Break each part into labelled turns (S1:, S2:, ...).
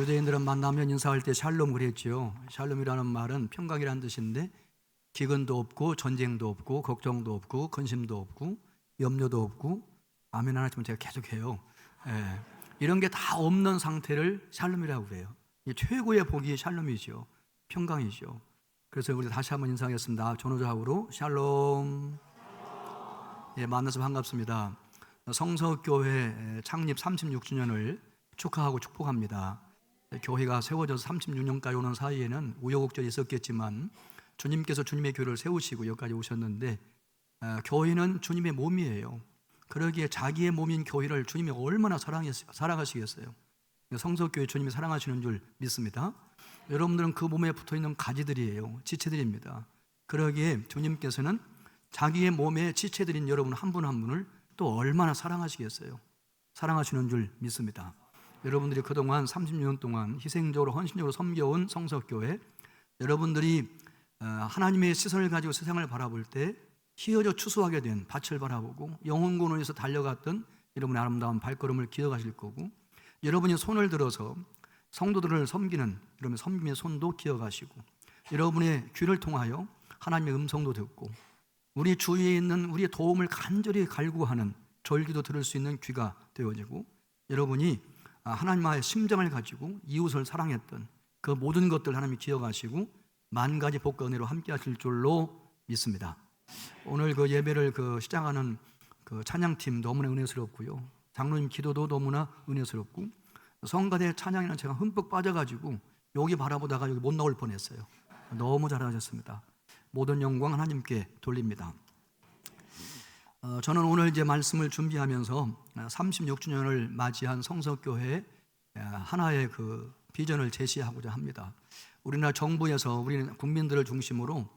S1: 유대인들은 만나면 인사할 때 샬롬 그랬지요. 샬롬이라는 말은 평강이라는 뜻인데 기근도 없고 전쟁도 없고 걱정도 없고 근심도 없고 염려도 없고 아멘 하나 좀 제가 계속해요. 이런 게 다 없는 상태를 샬롬이라고 그래요. 최고의 복이 샬롬이죠. 평강이죠. 그래서 우리 다시 한번 인사하겠습니다. 전우자하고로 샬롬. 만나서 반갑습니다. 성서교회 창립 36주년을 축하하고 축복합니다. 교회가 세워져서 36년까지 오는 사이에는 우여곡절이 있었겠지만 주님께서 주님의 교회를 세우시고 여기까지 오셨는데 교회는 주님의 몸이에요. 그러기에 자기의 몸인 교회를 주님이 얼마나 사랑하시겠어요. 성서교회 주님이 사랑하시는 줄 믿습니다. 여러분들은 그 몸에 붙어있는 가지들이에요. 지체들입니다. 그러기에 주님께서는 자기의 몸에 지체들인 여러분 한 분 한 분을 또 얼마나 사랑하시겠어요. 사랑하시는 줄 믿습니다. 여러분들이 그동안 36년 동안 희생적으로 헌신적으로 섬겨온 성서교회, 여러분들이 하나님의 시선을 가지고 세상을 바라볼 때 희어져 추수하게 된 밭을 바라보고 영혼군을 위해서 달려갔던 여러분의 아름다운 발걸음을 기억하실 거고, 여러분이 손을 들어서 성도들을 섬기는 여러분의 섬김의 손도 기억하시고, 여러분의 귀를 통하여 하나님의 음성도 듣고, 우리 주위에 있는 우리의 도움을 간절히 갈구하는 절기도 들을 수 있는 귀가 되어지고, 여러분이 하나님과의 심정을 가지고 이웃을 사랑했던 그 모든 것들 하나님이 기억하시고 만 가지 복과 은혜로 함께 하실 줄로 믿습니다. 오늘 그 예배를 시작하는 그 찬양팀 너무나 은혜스럽고요. 장로님 기도도 너무나 은혜스럽고, 성가대 찬양에는 제가 흠뻑 빠져가지고 여기 바라보다가 여기 못 나올 뻔했어요. 너무 잘하셨습니다. 모든 영광 하나님께 돌립니다. 저는 오늘 이제 말씀을 준비하면서 36주년을 맞이한 성서교회 하나의 그 비전을 제시하고자 합니다. 우리나라 정부에서 우리 국민들을 중심으로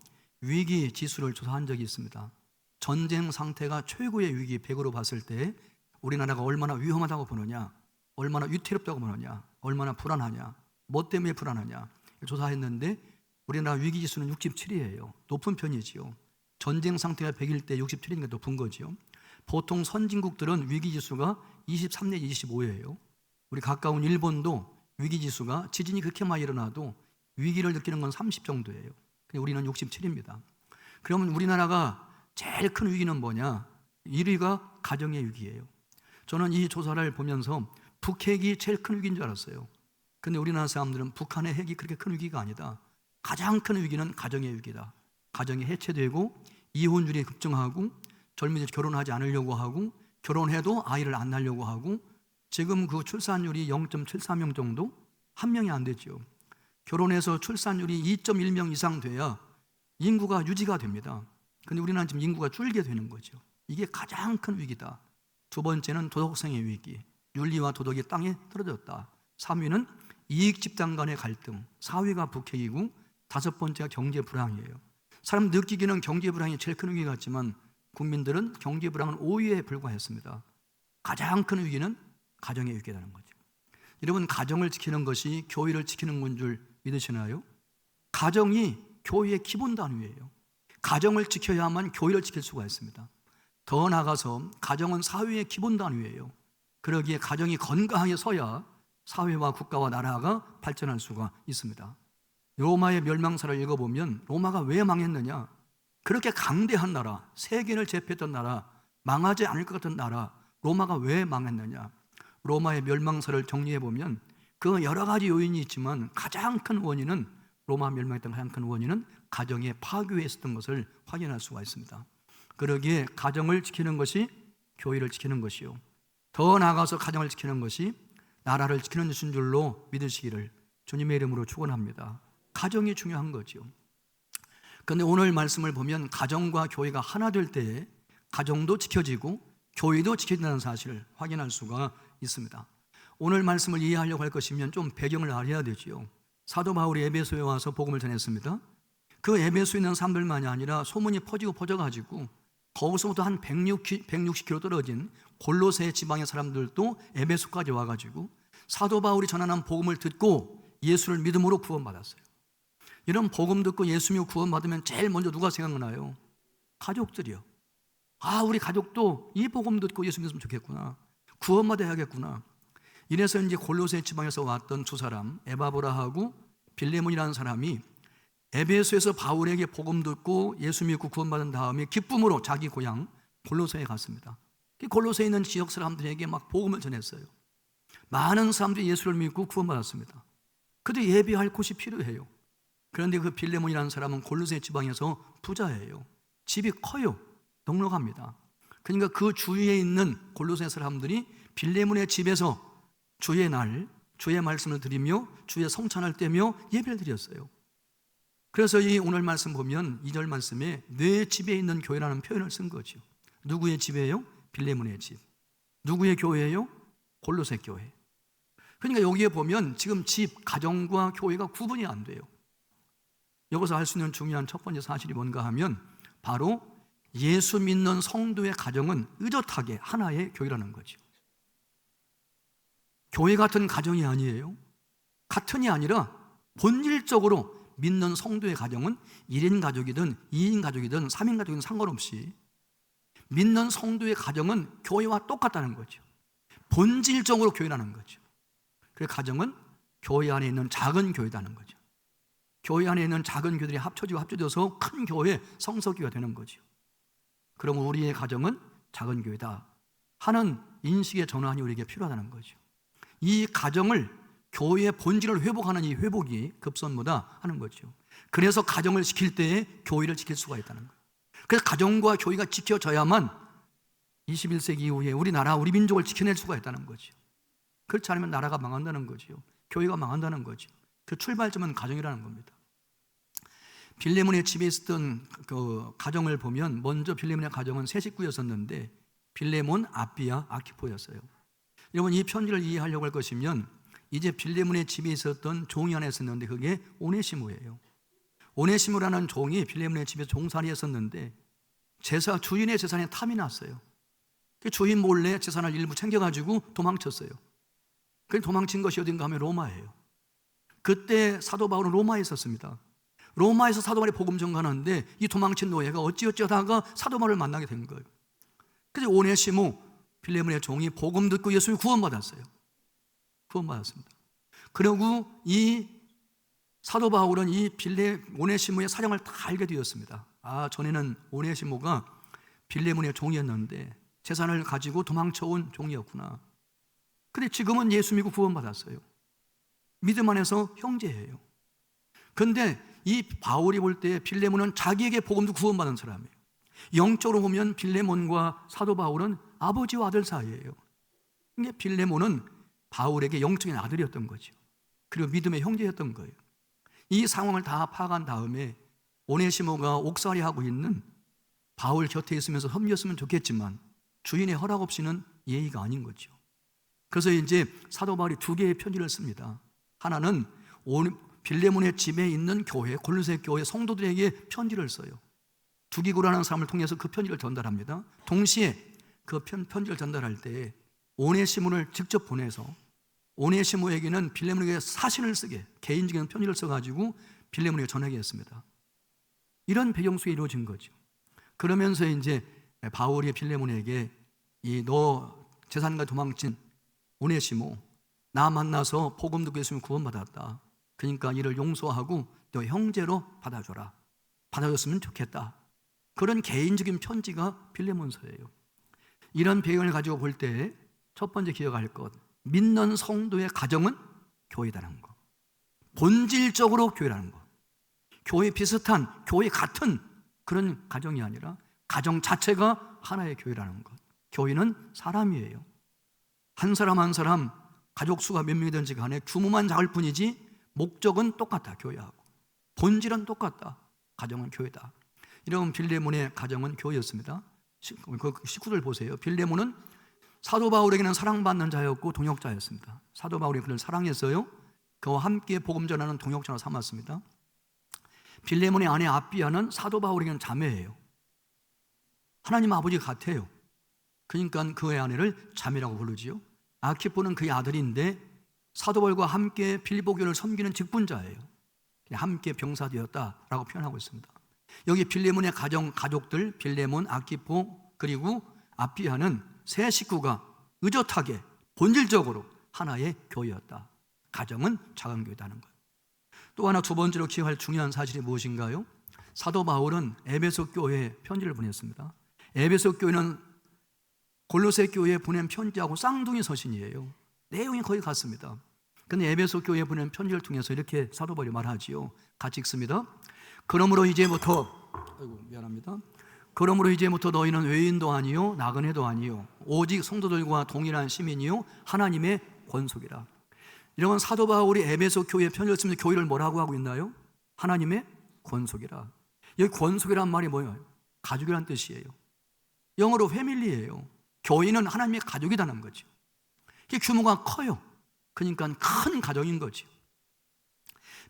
S1: 위기 지수를 조사한 적이 있습니다. 전쟁 상태가 최고의 위기 100으로 봤을 때 우리나라가 얼마나 위험하다고 보느냐, 얼마나 위태롭다고 보느냐, 얼마나 불안하냐, 뭐 때문에 불안하냐 조사했는데 우리나라 위기 지수는 67이에요. 높은 편이지요. 전쟁 상태가 100일 때 67이니까 높은 거죠. 보통 선진국들은 위기지수가 23 내지 25예요. 우리 가까운 일본도 위기지수가 지진이 그렇게 많이 일어나도 위기를 느끼는 건 30 정도예요. 근데 우리는 67입니다. 그러면 우리나라가 제일 큰 위기는 뭐냐? 1위가 가정의 위기예요. 저는 이 조사를 보면서 북핵이 제일 큰 위기인 줄 알았어요. 근데 우리나라 사람들은 북한의 핵이 그렇게 큰 위기가 아니다. 가장 큰 위기는 가정의 위기다. 가정이 해체되고 이혼율이 급증하고 젊은이들 결혼하지 않으려고 하고 결혼해도 아이를 안 낳으려고 하고 지금 그 출산율이 0.73명 정도? 한 명이 안 되죠. 결혼해서 출산율이 2.1명 이상 돼야 인구가 유지가 됩니다. 근데 우리나라는 지금 인구가 줄게 되는 거죠. 이게 가장 큰 위기다. 두 번째는 도덕성의 위기, 윤리와 도덕이 땅에 떨어졌다. 3위는 이익 집단 간의 갈등, 4위가 북핵이고 5번째가 경제 불황이에요. 사람 느끼기는 경제 불황이 제일 큰 위기 같지만 국민들은 경제 불황은 5위에 불과했습니다. 가장 큰 위기는 가정의 위기라는 거죠. 여러분, 가정을 지키는 것이 교회를 지키는 건 줄 믿으시나요? 가정이 교회의 기본 단위예요. 가정을 지켜야만 교회를 지킬 수가 있습니다. 더 나아가서 가정은 사회의 기본 단위예요. 그러기에 가정이 건강하게 서야 사회와 국가와 나라가 발전할 수가 있습니다. 로마의 멸망사를 읽어보면 로마가 왜 망했느냐? 그렇게 강대한 나라, 세계를 제패했던 나라, 망하지 않을 것 같은 나라, 로마가 왜 망했느냐? 로마의 멸망사를 정리해보면 그 여러 가지 요인이 있지만 가장 큰 원인은, 로마 멸망했던 가장 큰 원인은 가정의 파괴에 있었던 것을 확인할 수가 있습니다. 그러기에 가정을 지키는 것이 교회를 지키는 것이요, 더 나아가서 가정을 지키는 것이 나라를 지키는 것인 줄로 믿으시기를 주님의 이름으로 축원합니다. 가정이 중요한 거죠. 그런데 오늘 말씀을 보면 가정과 교회가 하나 될 때에 가정도 지켜지고 교회도 지켜진다는 사실을 확인할 수가 있습니다. 오늘 말씀을 이해하려고 할 것이면 좀 배경을 알아야 되지요. 사도 바울이 에베소에 와서 복음을 전했습니다. 그 에베소에 있는 사람들만이 아니라 소문이 퍼져가지고 거기서부터 한 160km 떨어진 골로새 지방의 사람들도 에베소까지 와가지고 사도 바울이 전하는 복음을 듣고 예수를 믿음으로 구원받았어요. 이런 복음 듣고 예수 믿고 구원받으면 제일 먼저 누가 생각나요? 가족들이요. 우리 가족도 이 복음 듣고 예수 믿으면 좋겠구나, 구원받아야겠구나. 이래서 이제 골로새 지방에서 왔던 두 사람, 에바브라하고 빌레몬이라는 사람이 에베소에서 바울에게 복음 듣고 예수 믿고 구원받은 다음에 기쁨으로 자기 고향 골로새에 갔습니다. 골로새에 있는 지역 사람들에게 막 복음을 전했어요. 많은 사람들이 예수를 믿고 구원받았습니다. 그런데 예배할 곳이 필요해요. 그런데 그 빌레몬이라는 사람은 골로새 지방에서 부자예요. 집이 커요. 넉넉합니다. 그러니까 그 주위에 있는 골로새 사람들이 빌레몬의 집에서 주의 날, 주의 말씀을 드리며 주의 성찬을 떼며 예배를 드렸어요. 그래서 이 오늘 말씀 보면 2절 말씀에 내 집에 있는 교회라는 표현을 쓴 거죠. 누구의 집이에요? 빌레몬의 집. 누구의 교회예요? 골로새 교회. 그러니까 여기에 보면 지금 집, 가정과 교회가 구분이 안 돼요. 여기서 할 수 있는 중요한 첫 번째 사실이 뭔가 하면 바로 예수 믿는 성도의 가정은 의젓하게 하나의 교회라는 거죠. 교회 같은 가정이 아니에요. 같은이 아니라 본질적으로 믿는 성도의 가정은 1인 가족이든 2인 가족이든 3인 가족이든 상관없이 믿는 성도의 가정은 교회와 똑같다는 거죠. 본질적으로 교회라는 거죠. 그래서 가정은 교회 안에 있는 작은 교회라는 거죠. 교회 안에 있는 작은 교회들이 합쳐져서 큰 교회, 성서교회가 되는 거죠. 그럼 우리의 가정은 작은 교회다 하는 인식의 전환이 우리에게 필요하다는 거죠. 이 가정을 교회의 본질을 회복하는 이 회복이 급선무다 하는 거죠. 그래서 가정을 지킬 때에 교회를 지킬 수가 있다는 거예요. 그래서 가정과 교회가 지켜져야만 21세기 이후에 우리 나라, 우리 민족을 지켜낼 수가 있다는 거죠. 그렇지 않으면 나라가 망한다는 거죠. 교회가 망한다는 거죠. 그 출발점은 가정이라는 겁니다. 빌레몬의 집에 있었던 그 가정을 보면 먼저 빌레몬의 가정은 세 식구였었는데 빌레몬, 아비야, 아키포였어요. 여러분 이 편지를 이해하려고 할 것이면 이제 빌레몬의 집에 있었던 종이 하나 있었는데 그게 오네시모예요. 오네시모라는 종이 빌레몬의 집에 종살이 했었는데 주인의 재산에 탐이 났어요. 주인 몰래 재산을 일부 챙겨가지고 도망쳤어요. 그 도망친 것이 어딘가 하면 로마예요. 그때 사도 바울은 로마에 있었습니다. 로마에서 사도 바울이 복음 전가하는데 이 도망친 노예가 어찌어찌하다가 사도 바울을 만나게 된 거예요. 그래서 오네시모 빌레몬의 종이 복음 듣고 예수를 구원받았어요. 구원받았습니다. 그리고 이 사도 바울은 이 오네시모의 사정을 다 알게 되었습니다. 전에는 오네시모가 빌레몬의 종이었는데 재산을 가지고 도망쳐온 종이었구나. 근데 지금은 예수 믿고 구원받았어요. 믿음 안에서 형제예요. 그런데 이 바울이 볼 때 빌레몬은 자기에게 복음도 구원받은 사람이에요. 영적으로 보면 빌레몬과 사도 바울은 아버지와 아들 사이예요. 근데 빌레몬은 바울에게 영적인 아들이었던 거죠. 그리고 믿음의 형제였던 거예요. 이 상황을 다 파악한 다음에 오네시모가 옥살이하고 있는 바울 곁에 있으면서 섬겼으면 좋겠지만 주인의 허락 없이는 예의가 아닌 거죠. 그래서 이제 사도 바울이 2개의 편지를 씁니다. 하나는 빌레몬의 집에 있는 교회, 골로새 교회 성도들에게 편지를 써요. 두기고라는 사람을 통해서 그 편지를 전달합니다. 동시에 그 편지를 전달할 때 오네시모를 직접 보내서 오네시모에게는 빌레몬에게 사신을 쓰게 개인적인 편지를 써가지고 빌레몬에게 전하게 했습니다. 이런 배경 속에 이루어진 거죠. 그러면서 이제 바울이 빌레몬에게 너 재산과 도망친 오네시모 나 만나서 복음 듣고 예수님 구원받았다. 그러니까 이를 용서하고 너 형제로 받아줘라. 받아줬으면 좋겠다. 그런 개인적인 편지가 빌레몬서예요. 이런 배경을 가지고 볼 때 첫 번째 기억할 것, 믿는 성도의 가정은 교회라는 것. 본질적으로 교회라는 것. 교회 비슷한, 교회 같은 그런 가정이 아니라 가정 자체가 하나의 교회라는 것. 교회는 사람이에요. 한 사람 한 사람 가족 수가 몇 명이든지 간에 규모만 작을 뿐이지 목적은 똑같다. 교회하고 본질은 똑같다. 가정은 교회다. 이런 빌레몬의 가정은 교회였습니다. 그 식구들 보세요. 빌레몬은 사도 바울에게는 사랑받는 자였고 동역자였습니다. 사도 바울이 그를 사랑했어요. 그와 함께 복음 전하는 동역자로 삼았습니다. 빌레몬의 아내 아비아는 사도 바울에게는 자매예요. 하나님 아버지 같아요. 그러니까 그의 아내를 자매라고 부르지요. 아키포는 그의 아들인데 사도 바울과 함께 빌보교를 섬기는 직분자예요. 함께 병사되었다라고 표현하고 있습니다. 여기 빌레몬의 가족들 빌레몬, 아키포 그리고 아비아는 세 식구가 의젓하게 본질적으로 하나의 교회였다. 가정은 작은 교회다는 것. 또 하나 두 번째로 기억할 중요한 사실이 무엇인가요? 사도 바울은 에베소 교회에 편지를 보냈습니다. 에베소 교회는 골로새 교회에 보낸 편지하고 쌍둥이 서신이에요. 내용이 거의 같습니다. 그런데 에베소 교회에 보낸 편지를 통해서 이렇게 사도 바울이 말하지요. 같이 읽습니다. 그러므로 이제부터 너희는 외인도 아니요 나그네도 아니요 오직 성도들과 동일한 시민이요 하나님의 권속이라. 이런 사도 바울이 에베소 교회에 편지를 쓰면서 교회를 뭐라고 하고 있나요? 하나님의 권속이라. 여기 권속이란 말이 뭐예요? 가족이란 뜻이에요. 영어로 패밀리예요. 교회는 하나님의 가족이라는 거죠. 이게 규모가 커요. 그러니까 큰 가정인 거죠.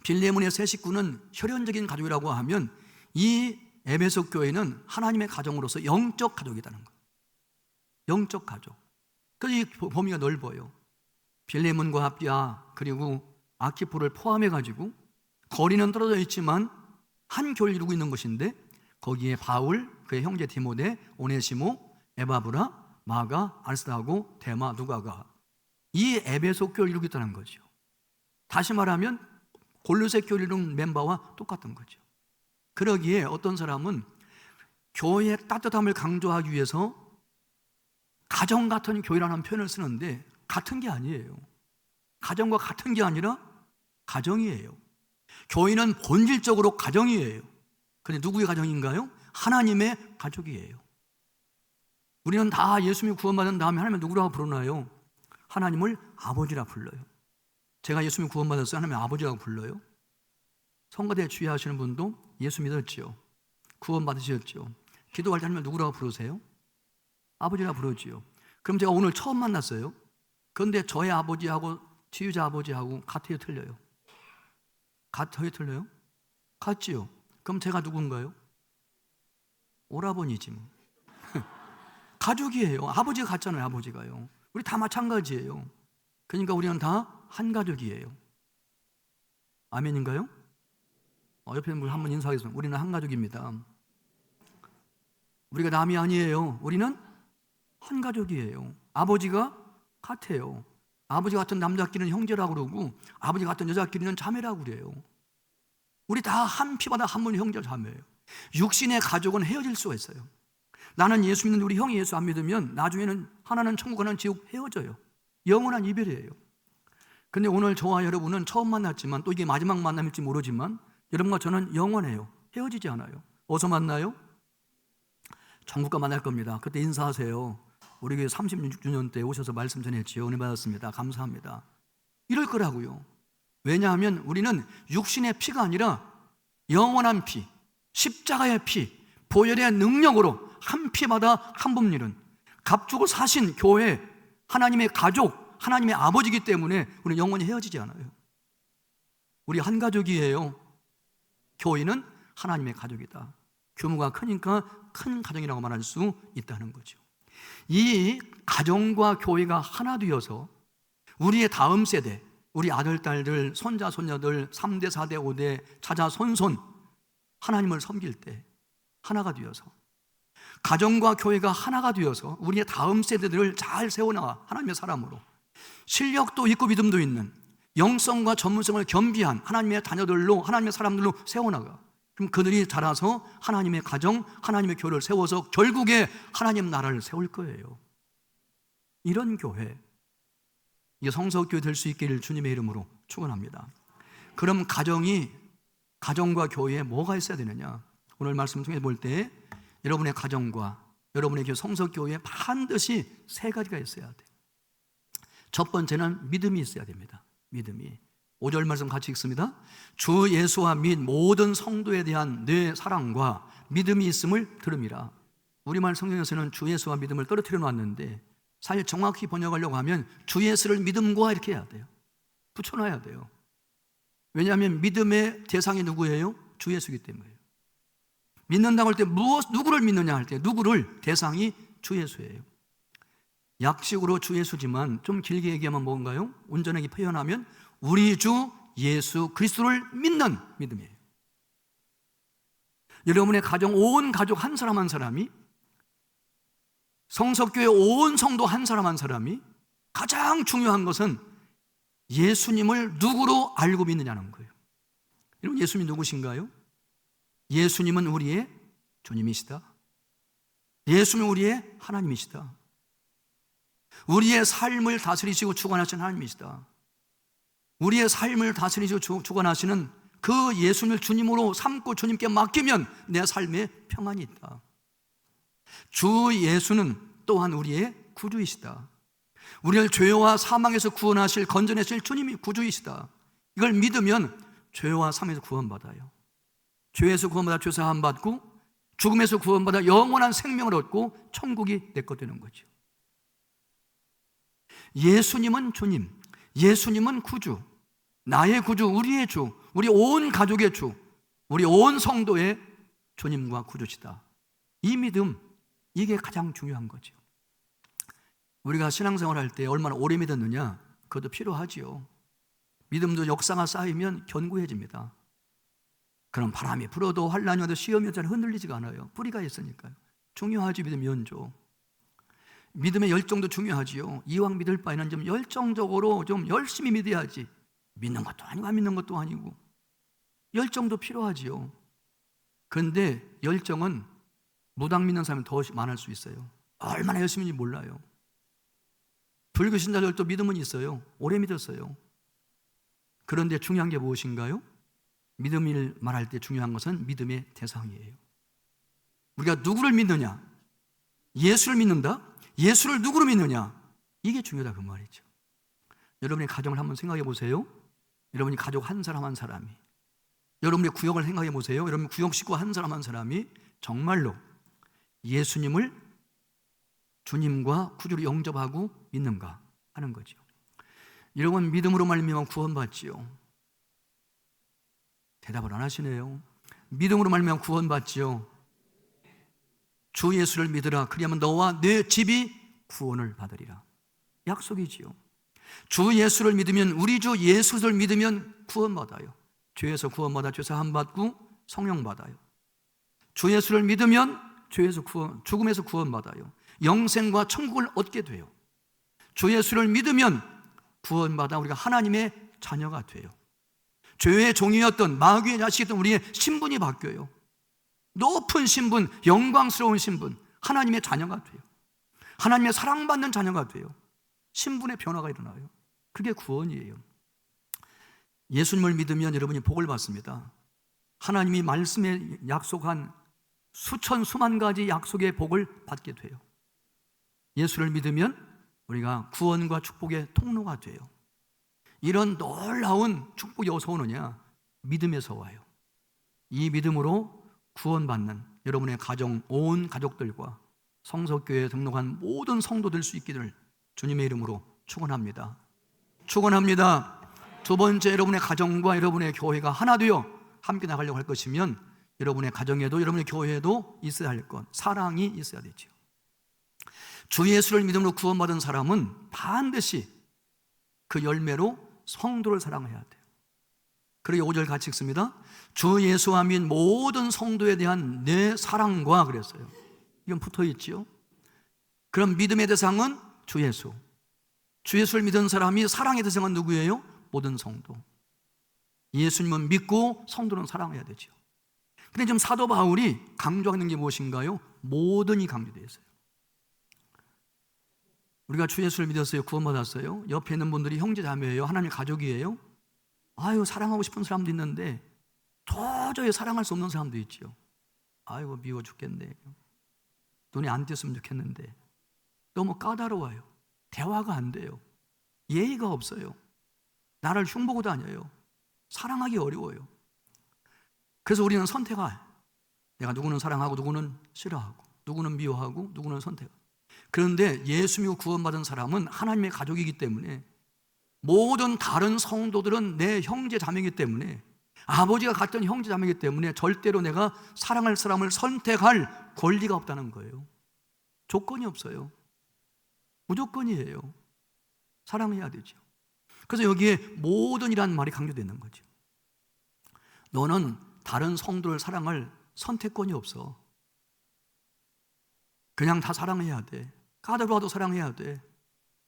S1: 빌레몬의 세 식구는 혈연적인 가족이라고 하면 이 에베소 교회는 하나님의 가정으로서 영적 가족이라는 거예요. 영적 가족. 그래서 이 범위가 넓어요. 빌레몬과 합디아 그리고 아키포를 포함해가지고 거리는 떨어져 있지만 한 교회를 이루고 있는 것인데 거기에 바울, 그의 형제 디모데, 오네시모, 에바브라, 마가, 아리스타고, 데마, 누가가 이 에베소 교회를 이루고 있다는 거죠. 다시 말하면 골로새 교회를 이루는 멤버와 똑같은 거죠. 그러기에 어떤 사람은 교회의 따뜻함을 강조하기 위해서 가정 같은 교회라는 표현을 쓰는데 같은 게 아니에요. 가정과 같은 게 아니라 가정이에요. 교회는 본질적으로 가정이에요. 그런데 누구의 가정인가요? 하나님의 가족이에요. 우리는 다 예수님이 구원받은 다음에 하나님을 누구라고 부르나요? 하나님을 아버지라 불러요. 제가 예수님이 구원받았어요. 하나님의 아버지라고 불러요. 성가대 주의하시는 분도 예수 믿었지요. 구원받으셨지요. 기도할 때 하나님을 누구라고 부르세요? 아버지라 부르지요. 그럼 제가 오늘 처음 만났어요. 그런데 저의 아버지하고 지휘자 아버지하고 같아요, 틀려요? 같아요, 틀려요? 같지요. 그럼 제가 누군가요? 오라버니지 뭐. 가족이에요. 아버지가 같잖아요. 아버지가요. 우리 다 마찬가지예요. 그러니까 우리는 다 한 가족이에요. 아멘인가요? 옆에 있는 분 한번 인사하겠습니다. 우리는 한 가족입니다. 우리가 남이 아니에요. 우리는 한 가족이에요. 아버지가 같아요. 아버지 같은 남자끼리는 형제라고 그러고 아버지 같은 여자끼리는 자매라고 그래요. 우리 다 한 피바다 한 분 형제 자매예요. 육신의 가족은 헤어질 수가 있어요. 나는 예수 믿는데 우리 형이 예수 안 믿으면 나중에는 하나는 천국 하나는 지옥 헤어져요. 영원한 이별이에요. 근데 오늘 저와 여러분은 처음 만났지만 또 이게 마지막 만남일지 모르지만 여러분과 저는 영원해요. 헤어지지 않아요. 어디서 만나요? 천국과 만날 겁니다. 그때 인사하세요. 우리 교회 36주년 때 오셔서 말씀 전했지요. 은혜 받았습니다. 감사합니다. 이럴 거라고요. 왜냐하면 우리는 육신의 피가 아니라 영원한 피, 십자가의 피, 보혈의 능력으로 한 피마다 한 분일은 값주고 사신 교회, 하나님의 가족, 하나님의 아버지이기 때문에 우리는 영원히 헤어지지 않아요. 우리 한 가족이에요. 교회는 하나님의 가족이다. 규모가 크니까 큰 가정이라고 말할 수 있다는 거죠. 이 가정과 교회가 하나 되어서 우리의 다음 세대, 우리 아들, 딸들, 손자, 손녀들 3대, 4대, 5대, 자자, 손손 하나님을 섬길 때 하나가 되어서 가정과 교회가 하나가 되어서 우리의 다음 세대들을 잘 세워나가 하나님의 사람으로 실력도 있고 믿음도 있는 영성과 전문성을 겸비한 하나님의 자녀들로 하나님의 사람들로 세워나가. 그럼 그들이 자라서 하나님의 가정, 하나님의 교회를 세워서 결국에 하나님 나라를 세울 거예요. 이런 교회, 이게 성서교회 될 수 있기를 주님의 이름으로 축원합니다. 그럼 가정과 교회에 뭐가 있어야 되느냐? 오늘 말씀 통해 볼 때 여러분의 가정과 여러분의 교회 성서교회에 반드시 세 가지가 있어야 돼요. 첫 번째는 믿음이 있어야 됩니다. 믿음이. 5절 말씀 같이 읽습니다. 주 예수와 및 모든 성도에 대한 내 사랑과 믿음이 있음을 들음이라. 우리말 성경에서는 주 예수와 믿음을 떨어뜨려 놨는데 사실 정확히 번역하려고 하면 주 예수를 믿음과 이렇게 해야 돼요. 붙여놔야 돼요. 왜냐하면 믿음의 대상이 누구예요? 주 예수이기 때문에요. 믿는다고 할 때 누구를 믿느냐 할 때 누구를 대상이 주 예수예요. 약식으로 주 예수지만 좀 길게 얘기하면 뭔가요? 온전하게 표현하면 우리 주 예수 그리스도를 믿는 믿음이에요. 여러분의 가정 온 가족 한 사람 한 사람이, 성석교회 온 성도 한 사람 한 사람이 가장 중요한 것은 예수님을 누구로 알고 믿느냐는 거예요. 여러분, 예수님이 누구신가요? 예수님은 우리의 주님이시다. 예수님은 우리의 하나님이시다. 우리의 삶을 다스리시고 주관하시는 하나님이시다. 우리의 삶을 다스리시고 주관하시는 그 예수님을 주님으로 삼고 주님께 맡기면 내 삶에 평안이 있다. 주 예수는 또한 우리의 구주이시다. 우리를 죄와 사망에서 구원하실, 건져내실 주님이 구주이시다. 이걸 믿으면 죄와 사망에서 구원받아요. 죄에서 구원받아 죄사함 받고, 죽음에서 구원받아 영원한 생명을 얻고 천국이 내 것 되는 거죠. 예수님은 주님, 예수님은 구주, 나의 구주, 우리의 주, 우리 온 가족의 주, 우리 온 성도의 주님과 구주시다. 이 믿음, 이게 가장 중요한 거죠. 우리가 신앙생활 할 때 얼마나 오래 믿었느냐, 그것도 필요하지요. 믿음도 역사가 쌓이면 견고해집니다. 그럼 바람이 불어도 환란이 와도 시험이 와도 흔들리지가 않아요. 뿌리가 있으니까요. 중요하지, 믿음 연조. 믿음의 열정도 중요하지요. 이왕 믿을 바에는 좀 열정적으로 좀 열심히 믿어야지. 믿는 것도 아니고 안 믿는 것도 아니고. 열정도 필요하지요. 그런데 열정은 무당 믿는 사람이 더 많을 수 있어요. 얼마나 열심인지 몰라요. 불교 신자들도 믿음은 있어요. 오래 믿었어요. 그런데 중요한 게 무엇인가요? 믿음을 말할 때 중요한 것은 믿음의 대상이에요. 우리가 누구를 믿느냐? 예수를 믿는다? 예수를 누구로 믿느냐? 이게 중요하다, 그 말이죠. 여러분의 가정을 한번 생각해 보세요. 여러분이 가족 한 사람 한 사람이, 여러분의 구역을 생각해 보세요. 여러분 구역 식구 한 사람 한 사람이 정말로 예수님을 주님과 구주로 영접하고 믿는가 하는 거죠. 여러분, 믿음으로 말미암아 구원받지요. 대답을 안 하시네요. 믿음으로 말미암아 구원받지요. 주 예수를 믿으라. 그리하면 너와 내 집이 구원을 받으리라. 약속이지요. 주 예수를 믿으면, 우리 주 예수를 믿으면 구원받아요. 죄에서 구원받아 죄사함 받고 성령 받아요. 주 예수를 믿으면 죄에서 죽음에서 구원받아요. 영생과 천국을 얻게 돼요. 주 예수를 믿으면 구원받아 우리가 하나님의 자녀가 돼요. 죄의 종이었던, 마귀의 자식이었던 우리의 신분이 바뀌어요. 높은 신분, 영광스러운 신분, 하나님의 자녀가 돼요. 하나님의 사랑받는 자녀가 돼요. 신분의 변화가 일어나요. 그게 구원이에요. 예수님을 믿으면 여러분이 복을 받습니다. 하나님이 말씀에 약속한 수천 수만 가지 약속의 복을 받게 돼요. 예수를 믿으면 우리가 구원과 축복의 통로가 돼요. 이런 놀라운 축복이 어디서 오느냐? 믿음에서 와요. 이 믿음으로 구원받는 여러분의 가정, 온 가족들과 성서교회에 등록한 모든 성도 될 수 있기를 주님의 이름으로 축원합니다. 축원합니다. 두 번째, 여러분의 가정과 여러분의 교회가 하나 되어 함께 나가려고 할 것이면 여러분의 가정에도 여러분의 교회에도 있어야 할 것, 사랑이 있어야 되죠. 주 예수를 믿음으로 구원받은 사람은 반드시 그 열매로 성도를 사랑해야 돼요. 그리고 5절 같이 읽습니다. 주 예수와 및 모든 성도에 대한 내 사랑과 그랬어요. 이건 붙어 있지요. 그럼 믿음의 대상은 주 예수. 주 예수를 믿은 사람이 사랑의 대상은 누구예요? 모든 성도. 예수님은 믿고 성도는 사랑해야 되죠. 근데 지금 사도 바울이 강조하는 게 무엇인가요? 모든이 강조되어 있어요. 우리가 주 예수를 믿었어요. 구원받았어요. 옆에 있는 분들이 형제 자매예요. 하나님 가족이에요. 아유, 사랑하고 싶은 사람도 있는데 도저히 사랑할 수 없는 사람도 있죠. 아이고, 미워 죽겠네. 눈이 안 띄었으면 좋겠는데. 너무 까다로워요. 대화가 안 돼요. 예의가 없어요. 나를 흉보고 다녀요. 사랑하기 어려워요. 그래서 우리는 선택할, 내가 누구는 사랑하고 누구는 싫어하고 누구는 미워하고 누구는 선택. 그런데 예수 믿고 구원받은 사람은 하나님의 가족이기 때문에, 모든 다른 성도들은 내 형제 자매이기 때문에, 아버지가 같은 형제 자매이기 때문에 절대로 내가 사랑할 사람을 선택할 권리가 없다는 거예요. 조건이 없어요. 무조건이에요. 사랑해야 되죠. 그래서 여기에 모든이라는 말이 강조되는 거죠. 너는 다른 성도를 사랑할 선택권이 없어. 그냥 다 사랑해야 돼. 까다로워도 사랑해야 돼.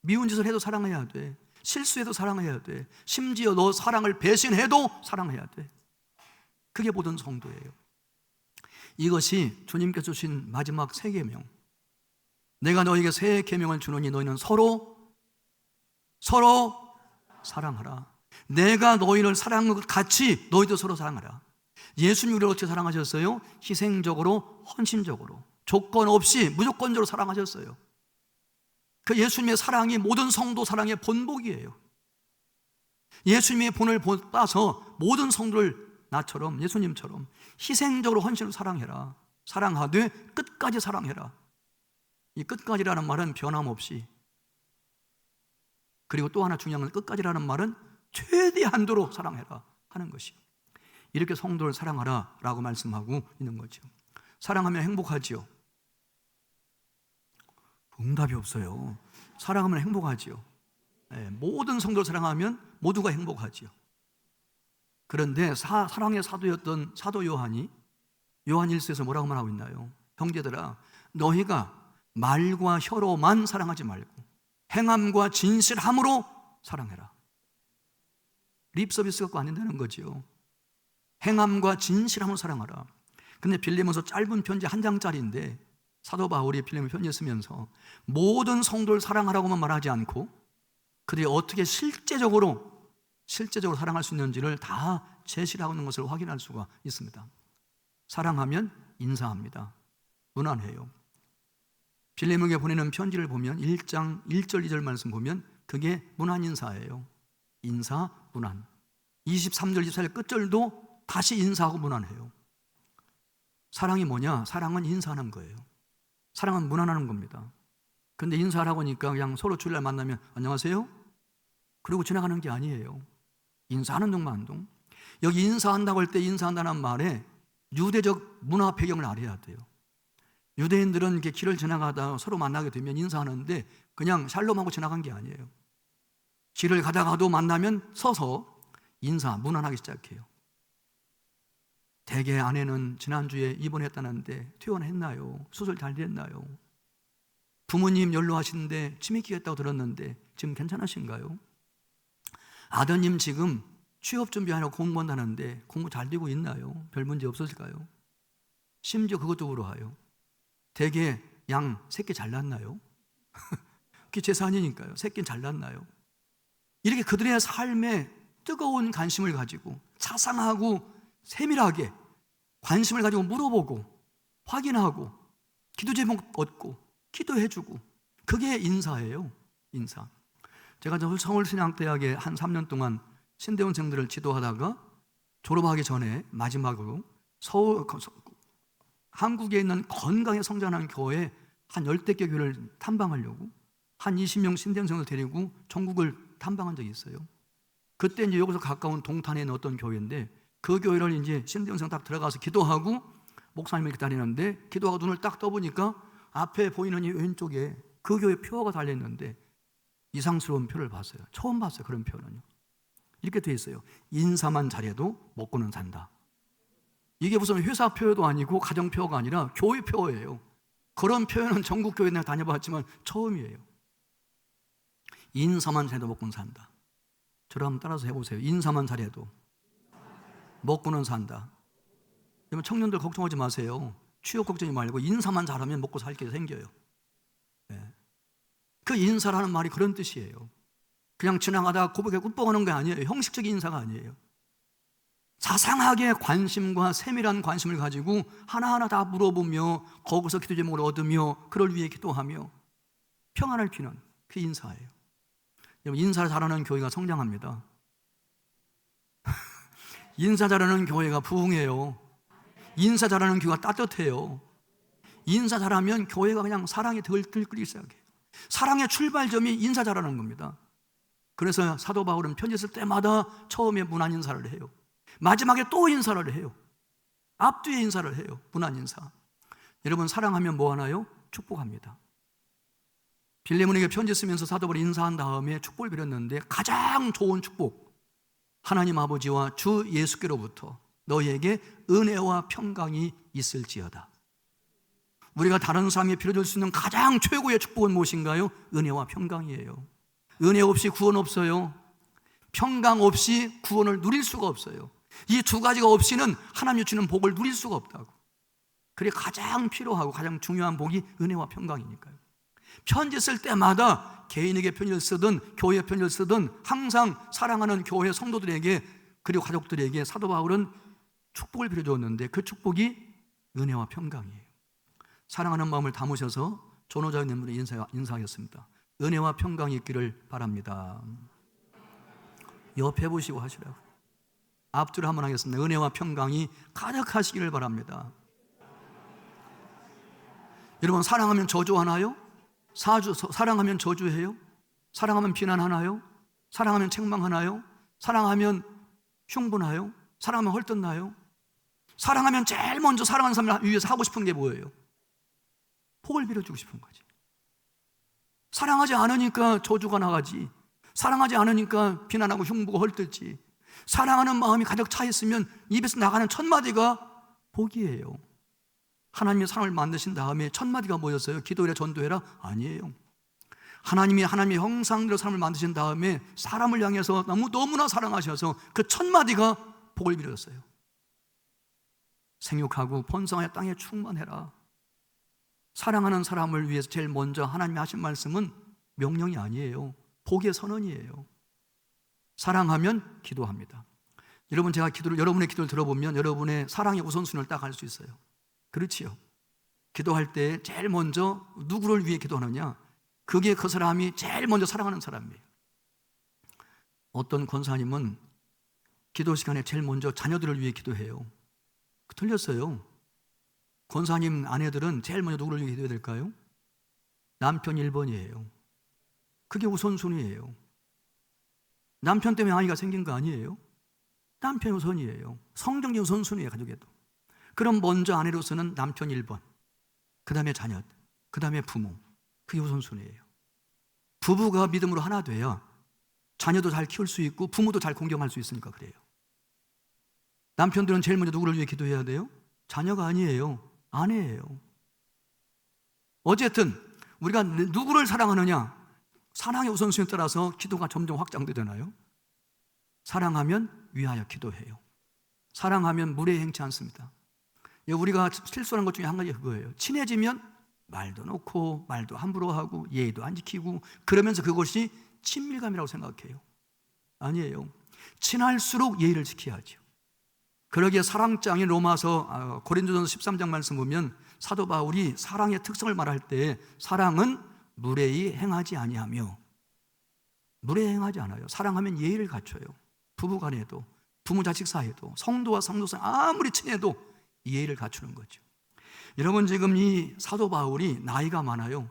S1: 미운 짓을 해도 사랑해야 돼. 실수해도 사랑해야 돼. 심지어 너 사랑을 배신해도 사랑해야 돼. 그게 모든 성도예요. 이것이 주님께서 주신 마지막 세 계명. 내가 너에게 새 계명을 주노니 너희는 서로 사랑하라. 내가 너희를 사랑한 것 같이 너희도 서로 사랑하라. 예수님이 우리를 어떻게 사랑하셨어요? 희생적으로, 헌신적으로, 조건 없이 무조건적으로 사랑하셨어요. 그 예수님의 사랑이 모든 성도 사랑의 본보기예요. 예수님의 본을 따서 모든 성도를 나처럼, 예수님처럼 희생적으로 헌신으로 사랑해라. 사랑하되 끝까지 사랑해라. 이 끝까지라는 말은 변함없이, 그리고 또 하나 중요한 건 끝까지라는 말은 최대한도로 사랑해라 하는 것이요. 이렇게 성도를 사랑하라 라고 말씀하고 있는 거죠. 사랑하면 행복하지요? 응답이 없어요. 사랑하면 행복하지요. 네, 모든 성도를 사랑하면 모두가 행복하지요. 그런데 사랑의 사도였던 사도 요한이 요한 1서에서 뭐라고 말하고 있나요? 형제들아, 너희가 말과 혀로만 사랑하지 말고 행함과 진실함으로 사랑해라. 립 서비스 갖고 안 된다는 거죠. 행함과 진실함으로 사랑하라. 근데 빌레몬서 짧은 편지 한 장짜리인데 사도 바울이 빌레몬 편지 쓰면서 모든 성도를 사랑하라고만 말하지 않고 그들이 어떻게 실제적으로 사랑할 수 있는지를 다 제시를 하고 있는 것을 확인할 수가 있습니다. 사랑하면 인사합니다. 무난해요. 빌레몬에게 보내는 편지를 보면 1장 1절 2절 말씀 보면 그게 무난 인사예요. 인사, 무난. 23절 24절 끝절도 다시 인사하고 무난해요. 사랑이 뭐냐? 사랑은 인사하는 거예요. 사랑은 무난하는 겁니다. 근데 인사하라고 하니까 그냥 서로 주일날 만나면 안녕하세요? 그리고 지나가는 게 아니에요. 인사하는 둥 만둥. 여기 인사한다고 할 때 인사한다는 말에 유대적 문화 배경을 알아야 돼요. 유대인들은 이렇게 길을 지나가다 서로 만나게 되면 인사하는데 그냥 샬롬하고 지나간 게 아니에요. 길을 가다가도 만나면 서서 인사, 무난하게 시작해요. 대개 아내는 지난주에 입원했다는데 퇴원했나요? 수술 잘 됐나요? 부모님 연로하신데 치매기가 있다고 들었는데 지금 괜찮으신가요? 아드님 지금 취업 준비하려고 공부한다는데 공부 잘 되고 있나요? 별 문제 없으실까요? 심지어 그것도 물어봐요. 대개 양 새끼 잘 낳나요? 그게 재산이니까요. 새끼는 잘 낳나요? 이렇게 그들의 삶에 뜨거운 관심을 가지고 자상하고 세밀하게 관심을 가지고 물어보고 확인하고 기도 제목 얻고 기도해주고 그게 인사예요. 인사. 제가 서울신앙대학에 한 3년 동안 신대원생들을 지도하다가 졸업하기 전에 마지막으로 한국에 있는 건강에 성장하는 교회 한 10대 개 교회를 탐방하려고 한 20명 신대원생을 데리고 전국을 탐방한 적이 있어요. 그때 이제 여기서 가까운 동탄에 있는 어떤 교회인데 그 교회를 이제 신대원생 딱 들어가서 기도하고 목사님을 기다리는데 기도하고 눈을 딱 떠보니까 앞에 보이는 이 왼쪽에 그 교회 표가 달려있는데 이상스러운 표를 봤어요. 처음 봤어요. 그런 표는요. 이렇게 돼 있어요. 인사만 잘해도 먹고는 산다. 이게 무슨 회사 표도 아니고 가정 표가 아니라 교회 표예요. 그런 표현은 전국 교회 내가 다녀봤지만 처음이에요. 인사만 잘해도 먹고는 산다. 저를 한번 따라서 해보세요. 인사만 잘해도 먹고는 산다. 그러면 청년들 걱정하지 마세요. 취업 걱정이 말고 인사만 잘하면 먹고 살 게 생겨요. 네. 그 인사라는 말이 그런 뜻이에요. 그냥 지나가다가 고백에 꿀뻑하는 게 아니에요. 형식적인 인사가 아니에요. 자상하게 관심과 세밀한 관심을 가지고 하나하나 다 물어보며 거기서 기도 제목을 얻으며 그를 위해 기도하며 평안을 비는 그 인사예요. 여러분, 인사를 잘하는 교회가 성장합니다. 인사 잘하는 교회가 부흥해요. 인사 잘하는 교회가 따뜻해요. 인사 잘하면 교회가 그냥 사랑에 들끓기 시작해요. 사랑의 출발점이 인사 잘하는 겁니다. 그래서 사도 바울은 편지 쓸 때마다 처음에 문안 인사를 해요. 마지막에 또 인사를 해요. 앞뒤에 인사를 해요. 문안 인사. 여러분, 사랑하면 뭐 하나요? 축복합니다. 빌레몬에게 편지 쓰면서 사도 바울이 인사한 다음에 축복을 빌었는데 가장 좋은 축복, 하나님 아버지와 주 예수께로부터 너희에게 은혜와 평강이 있을지어다. 우리가 다른 사람에게 빌어줄 수 있는 가장 최고의 축복은 무엇인가요? 은혜와 평강이에요. 은혜 없이 구원 없어요. 평강 없이 구원을 누릴 수가 없어요. 이 두 가지가 없이는 하나님이 주는 복을 누릴 수가 없다고. 그래 가장 필요하고 가장 중요한 복이 은혜와 평강이니까요. 편지 쓸 때마다 개인에게 편지를 쓰든 교회 편지를 쓰든 항상 사랑하는 교회 성도들에게 그리고 가족들에게 사도 바울은 축복을 빌어주었는데 그 축복이 은혜와 평강이에요. 사랑하는 마음을 담으셔서 전호자님으로 인사하겠습니다. 은혜와 평강이 있기를 바랍니다. 옆에 보시고 하시라고. 앞뒤로 한번 하겠습니다. 은혜와 평강이 가득하시기를 바랍니다. 여러분, 사랑하면 저주하나요? 사랑하면 저주해요? 사랑하면 비난하나요? 사랑하면 책망하나요? 사랑하면 흉보나요? 사랑하면 헐뜯나요? 사랑하면 제일 먼저 사랑하는 사람을 위해서 하고 싶은 게 뭐예요? 복을 빌어주고 싶은 거지. 사랑하지 않으니까 저주가 나가지. 사랑하지 않으니까 비난하고 흉보고 헐뜯지. 사랑하는 마음이 가득 차 있으면 입에서 나가는 첫 마디가 복이에요. 하나님이 사람을 만드신 다음에 첫 마디가 뭐였어요? 기도해라 전도해라? 아니에요. 하나님의 형상대로 사람을 만드신 다음에 사람을 향해서 너무나 사랑하셔서 그 첫 마디가 복을 빌어줬어요. 생육하고 번성하여 땅에 충만해라. 사랑하는 사람을 위해서 제일 먼저 하나님이 하신 말씀은 명령이 아니에요. 복의 선언이에요. 사랑하면 기도합니다. 여러분, 제가 여러분의 기도를 들어보면 여러분의 사랑의 우선순위를 딱 알 수 있어요. 그렇지요. 기도할 때 제일 먼저 누구를 위해 기도하느냐? 그게 그 사람이 제일 먼저 사랑하는 사람이에요. 어떤 권사님은 기도 시간에 제일 먼저 자녀들을 위해 기도해요. 틀렸어요. 권사님 아내들은 제일 먼저 누구를 위해 기도해야 될까요? 남편 1번이에요. 그게 우선순위예요. 남편 때문에 아이가 생긴 거 아니에요? 남편 우선이에요. 성경적 우선순위예요, 가족에도. 그럼 먼저 아내로서는 남편 1번, 그 다음에 자녀, 그 다음에 부모. 그게 우선순위예요. 부부가 믿음으로 하나 돼야 자녀도 잘 키울 수 있고 부모도 잘 공경할 수 있으니까 그래요. 남편들은 제일 먼저 누구를 위해 기도해야 돼요? 자녀가 아니에요. 아내예요. 어쨌든 우리가 누구를 사랑하느냐, 사랑의 우선순위에 따라서 기도가 점점 확장되잖아요. 사랑하면 위하여 기도해요. 사랑하면 무례 행치 않습니다. 우리가 실수하는 것 중에 한 가지가 그거예요. 친해지면 말도 놓고 말도 함부로 하고 예의도 안 지키고 그러면서 그것이 친밀감이라고 생각해요. 아니에요. 친할수록 예의를 지켜야죠. 그러기에 사랑장인 로마서 고린도전서 13장 말씀 보면 사도 바울이 사랑의 특성을 말할 때 사랑은 무례히 행하지 아니하며, 무례히 행하지 않아요. 사랑하면 예의를 갖춰요. 부부간에도 부모 자식 사이에도 성도와 성도 사이 아무리 친해도 예의를 갖추는 거죠. 여러분, 지금 이 사도 바울이 나이가 많아요.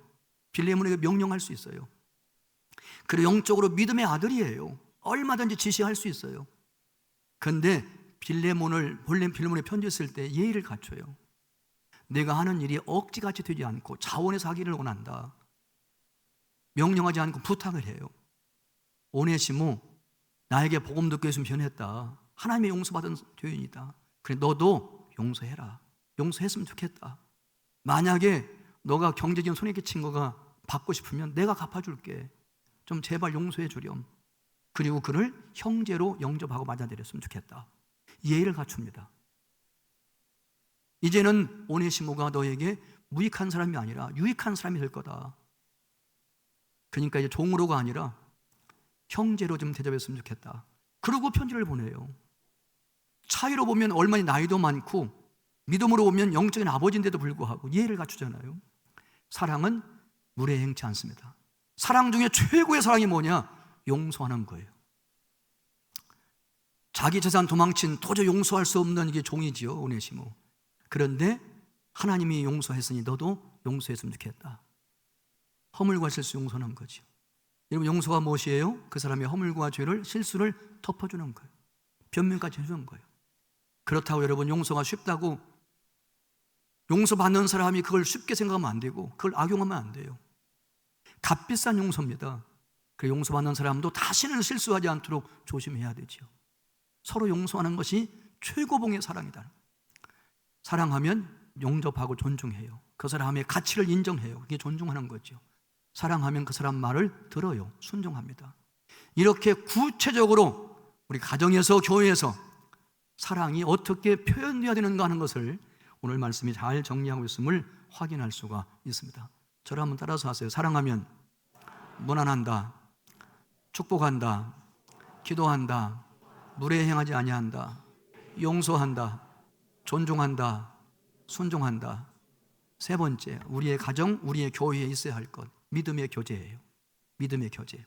S1: 빌레몬에게 명령할 수 있어요. 그리고 영적으로 믿음의 아들이에요. 얼마든지 지시할 수 있어요. 그런데 빌레몬에 편지 쓸 때 예의를 갖춰요. 내가 하는 일이 억지같이 되지 않고 자원해서 하기를 원한다. 명령하지 않고 부탁을 해요. 오네시모, 나에게 복음 듣고 있으면 변했다. 하나님의 용서받은 교인이다. 그래, 너도 용서해라. 용서했으면 좋겠다. 만약에 너가 경제적인 손해 끼친 거가 받고 싶으면 내가 갚아줄게. 좀 제발 용서해 주렴. 그리고 그를 형제로 영접하고 맞아들였으면 좋겠다. 예의를 갖춥니다. 이제는 오네시모가 너에게 무익한 사람이 아니라 유익한 사람이 될 거다. 그러니까 이제 종으로가 아니라 형제로 좀 대접했으면 좋겠다. 그러고 편지를 보내요. 차이로 보면 얼마나 나이도 많고 믿음으로 보면 영적인 아버지인데도 불구하고 예의를 갖추잖아요. 사랑은 무례 행치 않습니다. 사랑 중에 최고의 사랑이 뭐냐? 용서하는 거예요. 자기 재산 도망친 도저히 용서할 수 없는 이게 종이지요, 오네시모. 그런데 하나님이 용서했으니 너도 용서했으면 좋겠다. 허물과 실수 용서하는 거죠. 여러분, 용서가 무엇이에요? 그 사람의 허물과 죄를, 실수를 덮어주는 거예요. 변명까지 해주는 거예요. 그렇다고 여러분, 용서가 쉽다고 용서받는 사람이 그걸 쉽게 생각하면 안 되고 그걸 악용하면 안 돼요. 값비싼 용서입니다. 그 용서받는 사람도 다시는 실수하지 않도록 조심해야 되죠. 서로 용서하는 것이 최고봉의 사랑이다. 사랑하면 용접하고 존중해요. 그 사람의 가치를 인정해요. 그게 존중하는 거죠. 사랑하면 그 사람 말을 들어요. 순종합니다. 이렇게 구체적으로 우리 가정에서 교회에서 사랑이 어떻게 표현되어야 되는가 하는 것을 오늘 말씀이 잘 정리하고 있음을 확인할 수가 있습니다. 저를 한번 따라서 하세요. 사랑하면 무난한다, 축복한다, 기도한다, 무례 행하지 아니한다, 용서한다, 존중한다, 순종한다. 세 번째, 우리의 가정, 우리의 교회에 있어야 할 것, 믿음의 교제예요. 믿음의 교제.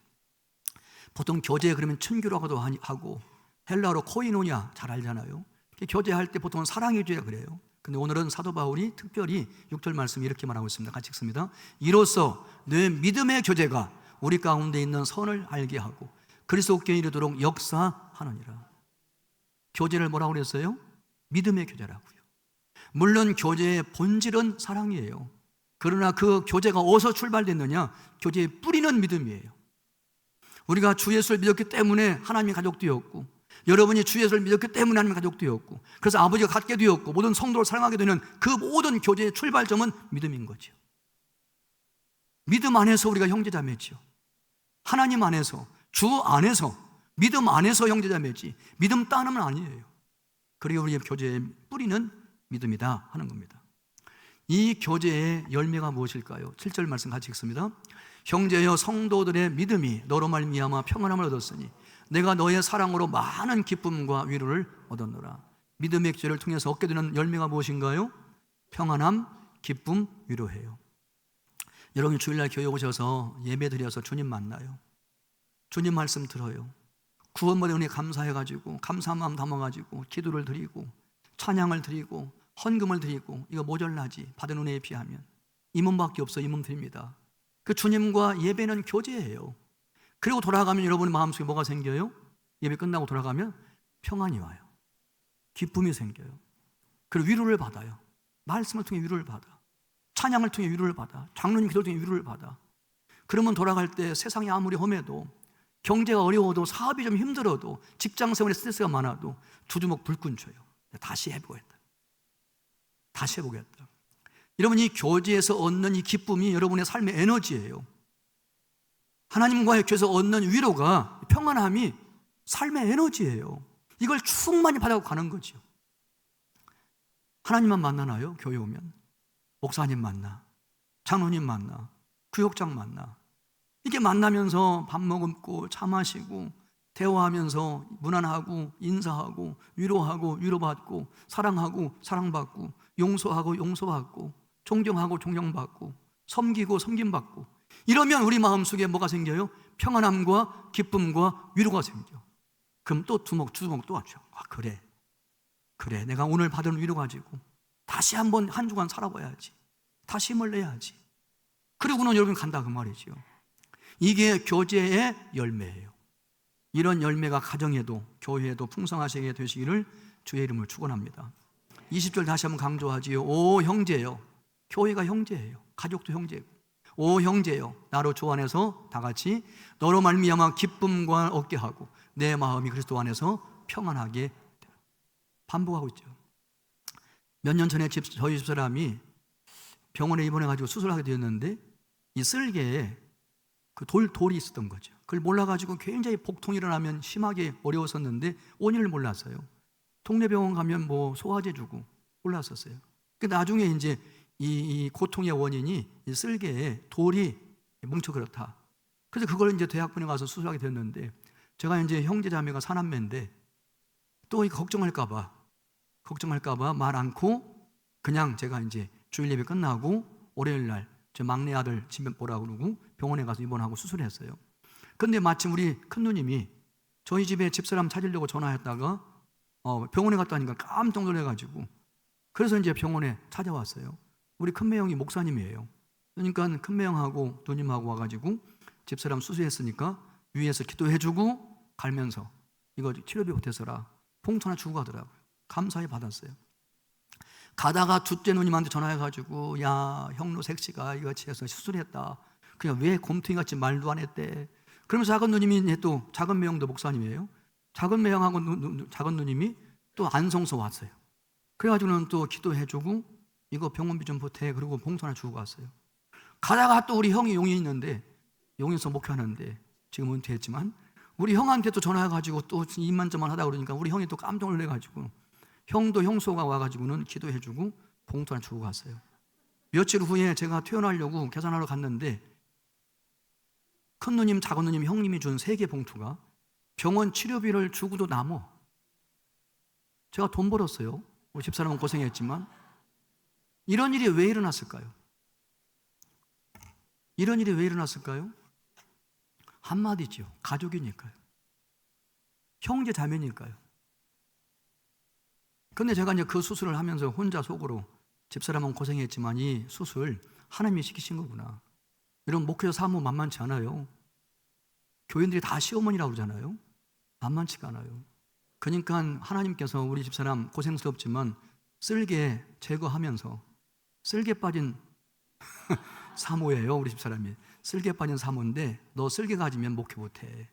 S1: 보통 교제 그러면 춘교라고도 하고 헬라어로 코이노냐 잘 알잖아요. 교제할 때 보통 사랑의 교제라 그래요. 근데 오늘은 사도 바울이 특별히 6절 말씀 이렇게 말하고 있습니다. 같이 읽습니다. 이로써 내 믿음의 교제가 우리 가운데 있는 선을 알게 하고 그리스도께 이르도록 역사하느니라. 교제를 뭐라고 그랬어요? 믿음의 교제라고요. 물론 교제의 본질은 사랑이에요. 그러나 그 교제가 어디서 출발됐느냐? 교제의 뿌리는 믿음이에요. 우리가 주 예수를 믿었기 때문에 하나님의 가족 되었고, 여러분이 주 예수를 믿었기 때문에 하나님의 가족 되었고, 그래서 아버지가 갖게 되었고, 모든 성도를 사랑하게 되는 그 모든 교제의 출발점은 믿음인 거죠. 믿음 안에서 우리가 형제자매지요. 하나님 안에서, 주 안에서, 믿음 안에서 형제자매지, 믿음 따르면 아니에요. 그리고 우리의 교제의 뿌리는 믿음이다 하는 겁니다. 이 교제의 열매가 무엇일까요? 7절 말씀 같이 읽습니다. 형제여 성도들의 믿음이 너로 말미암아 평안함을 얻었으니 내가 너의 사랑으로 많은 기쁨과 위로를 얻었노라. 믿음의 교제를 통해서 얻게 되는 열매가 무엇인가요? 평안함, 기쁨, 위로해요. 여러분이 주일날 교회 오셔서 예배 드려서 주님 만나요. 주님 말씀 들어요. 구원받은 은혜 감사해가지고 감사한 마음 담아가지고 기도를 드리고 찬양을 드리고 헌금을 드리고, 이거 모자라지 받은 은혜에 비하면. 이 몸밖에 없어. 이 몸 드립니다. 그 주님과 예배는 교제예요. 그리고 돌아가면 여러분의 마음속에 뭐가 생겨요? 예배 끝나고 돌아가면 평안이 와요. 기쁨이 생겨요. 그리고 위로를 받아요. 말씀을 통해 위로를 받아. 찬양을 통해 위로를 받아. 장로님 기도를 통해 위로를 받아. 그러면 돌아갈 때 세상이 아무리 험해도, 경제가 어려워도, 사업이 좀 힘들어도, 직장생활에 스트레스가 많아도 두 주먹 불끈 줘요. 다시 해보겠다. 다시 해보겠다. 여러분, 이 교제에서 얻는 이 기쁨이 여러분의 삶의 에너지예요. 하나님과의 교제에서 얻는 위로가, 평안함이 삶의 에너지예요. 이걸 충만히 받아가고 가는 거죠. 하나님만 만나나요? 교회 오면 목사님 만나, 장로님 만나, 구역장 만나. 이게 만나면서 밥 먹고 차 마시고 대화하면서 무난하고 인사하고 위로하고 위로받고 사랑하고 사랑받고 용서하고 용서받고 존경하고 존경받고 섬기고 섬김받고, 이러면 우리 마음속에 뭐가 생겨요? 평안함과 기쁨과 위로가 생겨. 그럼 또 두먹 또 하죠. 아, 그래 내가 오늘 받은 위로 가지고 다시 한번 한 주간 살아봐야지. 다시 힘을 내야지. 그리고는 여러분 간다 그 말이죠. 이게 교제의 열매예요. 이런 열매가 가정에도 교회에도 풍성하시게 되시기를 주의 이름을 축원합니다. 20절 다시 한번 강조하지요. 오 형제요. 교회가 형제예요. 가족도 형제고. 오 형제요, 나로 주 안에서 다 같이 너로 말미암아 기쁨과 얻게 하고 내 마음이 그리스도 안에서 평안하게. 반복하고 있죠. 몇 년 전에 저희 집사람이 병원에 입원해가지고 수술하게 되었는데, 이 쓸개에 그 돌이 있었던 거죠. 그걸 몰라가지고 굉장히 복통이 일어나면 심하게 어려웠었는데 원인을 몰랐어요. 동네 병원 가면 뭐 소화제 주고 몰랐었어요. 근데 나중에 이제 이 고통의 원인이 이 쓸개에 돌이 뭉쳐 그렇다. 그래서 그걸 이제 대학병원에 가서 수술하게 됐는데, 제가 이제 형제자매가 사남매인데 또 걱정할까봐 말 않고 그냥 제가 이제 주일 예배 끝나고 월요일 날 제 막내 아들 집에 보라고 그러고 병원에 가서 입원하고 수술했어요. 근데 마침 우리 큰 누님이 저희 집에 집사람 찾으려고 전화했다가 병원에 갔다니까 깜짝 놀래가지고, 그래서 이제 병원에 찾아왔어요. 우리 큰매 형이 목사님이에요. 그러니까 큰매 형하고 누님하고 와가지고 집사람 수술했으니까 위에서 기도해주고 갈면서 이거 치료비 못해서라 봉투 하나 주고 가더라고요. 감사히 받았어요. 가다가 둘째 누님한테 전화해가지고, 야 형로 색시가 이거 치해서 수술했다. 그냥 왜 곰탱이같이 말도 안 했대. 그러면서 작은 누님이 또 작은 매형도 목사님이에요. 작은 매형하고 작은 누님이 또 안성서 왔어요. 그래가지고는 또 기도해주고 이거 병원비 좀 보태. 그리고 봉투 하나 주고 갔어요. 가다가 또 우리 형이 용인 있는데, 용인에서 목회하는데 지금 은퇴했지만, 우리 형한테 또 전화해가지고 또 이만저만 하다 그러니까 우리 형이 또 깜짝 놀래가지고 형도 형소가 와가지고는 기도해주고 봉투 하나 주고 갔어요. 며칠 후에 제가 퇴원하려고 계산하러 갔는데 큰 누님, 작은 누님, 형님이 준 3개 봉투가 병원 치료비를 주고도 남어. 제가 돈 벌었어요. 우리 집사람은 고생했지만. 이런 일이 왜 일어났을까요? 이런 일이 왜 일어났을까요? 한마디죠. 가족이니까요. 형제 자매니까요. 근데 제가 이제 그 수술을 하면서 혼자 속으로, 집사람은 고생했지만 이 수술 하나님이 시키신 거구나. 여러분, 목회자 사모 만만치 않아요. 교인들이 다 시어머니라고 그러잖아요. 만만치가 않아요. 그러니까 하나님께서 우리 집사람 고생스럽지만 쓸개 제거하면서, 쓸개 빠진 사모예요. 우리 집사람이 쓸개 빠진 사모인데, 너 쓸개 가지면 목회 못해.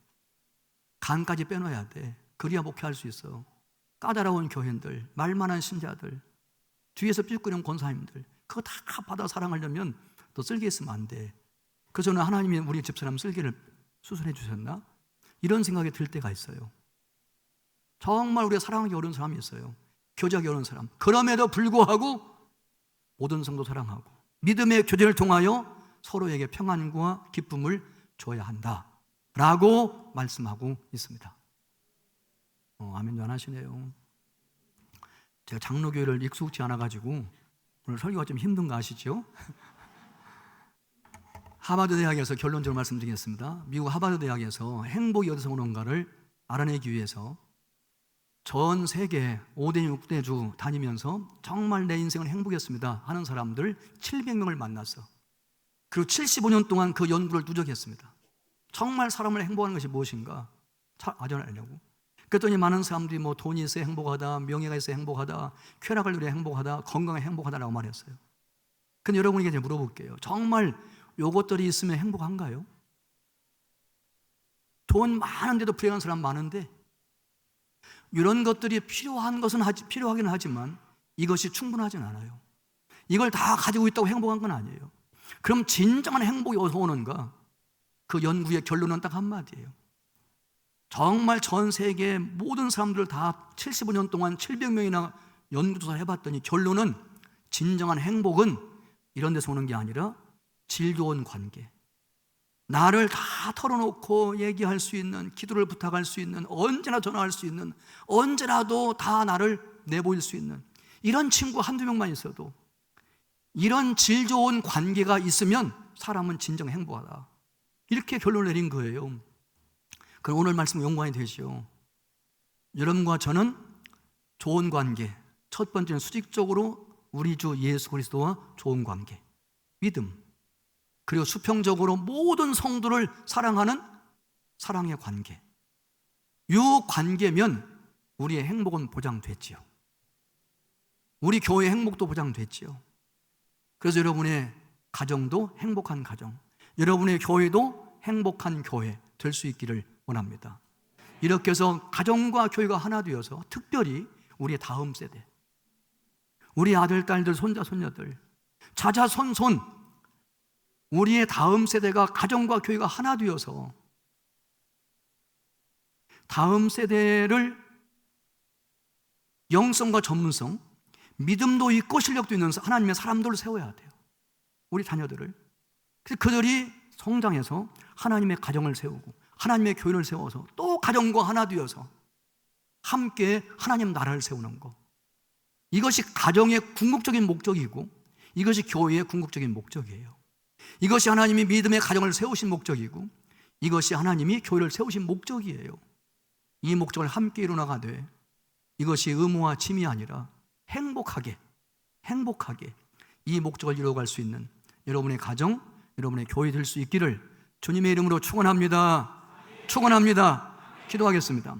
S1: 간까지 빼놔야 돼. 그래야 목회할 수 있어. 까다로운 교인들, 말만한 신자들, 뒤에서 삐죽거리는 권사님들, 그거 다 받아 사랑하려면 너 쓸개 있으면 안 돼. 그래서 저는 하나님이 우리 집사람 쓸개를 수술해 주셨나? 이런 생각이 들 때가 있어요. 정말 우리가 사랑하기 어려운 사람이 있어요. 교제하기 어려운 사람. 그럼에도 불구하고 모든 성도 사랑하고 믿음의 교제를 통하여 서로에게 평안과 기쁨을 줘야 한다 라고 말씀하고 있습니다. 아멘 안 하시네요. 제가 장로교회를 익숙지 않아가지고 오늘 설교가 좀 힘든 거 아시죠? 하버드 대학에서 결론적으로 말씀드리겠습니다. 미국 하버드 대학에서 행복이 어디서 오는가를 알아내기 위해서 전 세계 5대 6대주 다니면서 정말 내 인생은 행복했습니다 하는 사람들 700명을 만났어. 그리고 75년 동안 그 연구를 누적했습니다. 정말 사람을 행복하는 것이 무엇인가 알아내려고. 그랬더니 많은 사람들이 뭐 돈이 있어야 행복하다, 명예가 있어야 행복하다, 쾌락을 누려야 행복하다, 건강에 행복하다라고 말했어요. 근데 여러분에게 이제 물어볼게요. 정말 요것들이 있으면 행복한가요? 돈 많은데도 불행한 사람 많은데, 이런 것들이 필요하긴 하지만 이것이 충분하진 않아요. 이걸 다 가지고 있다고 행복한 건 아니에요. 그럼 진정한 행복이 어디서 오는가? 그 연구의 결론은 딱 한마디예요. 정말 전 세계 모든 사람들을 다 75년 동안 700명이나 연구조사를 해봤더니 결론은 진정한 행복은 이런 데서 오는 게 아니라 질 좋은 관계, 나를 다 털어놓고 얘기할 수 있는, 기도를 부탁할 수 있는, 언제나 전화할 수 있는, 언제라도 다 나를 내보일 수 있는 이런 친구 한두 명만 있어도, 이런 질 좋은 관계가 있으면 사람은 진정 행복하다, 이렇게 결론을 내린 거예요. 그럼 오늘 말씀 연관이 되죠. 여러분과 저는 좋은 관계, 첫 번째는 수직적으로 우리 주 예수 그리스도와 좋은 관계, 믿음, 그리고 수평적으로 모든 성도를 사랑하는 사랑의 관계. 이 관계면 우리의 행복은 보장됐지요. 우리 교회의 행복도 보장됐지요. 그래서 여러분의 가정도 행복한 가정, 여러분의 교회도 행복한 교회 될 수 있기를 원합니다. 이렇게 해서 가정과 교회가 하나 되어서 특별히 우리의 다음 세대, 우리 아들, 딸들, 손자, 손녀들, 자자손손, 우리의 다음 세대가 가정과 교회가 하나 되어서 다음 세대를 영성과 전문성, 믿음도 있고 실력도 있는 하나님의 사람들을 세워야 돼요. 우리 자녀들을. 그래서 그들이 성장해서 하나님의 가정을 세우고 하나님의 교회를 세워서 또 가정과 하나 되어서 함께 하나님 나라를 세우는 것, 이것이 가정의 궁극적인 목적이고 이것이 교회의 궁극적인 목적이에요. 이것이 하나님이 믿음의 가정을 세우신 목적이고 이것이 하나님이 교회를 세우신 목적이에요. 이 목적을 함께 이루어나가되 이것이 의무와 짐이 아니라 행복하게 이 목적을 이루어갈 수 있는 여러분의 가정, 여러분의 교회 될 수 있기를 주님의 이름으로 축원합니다. 축원합니다. 기도하겠습니다.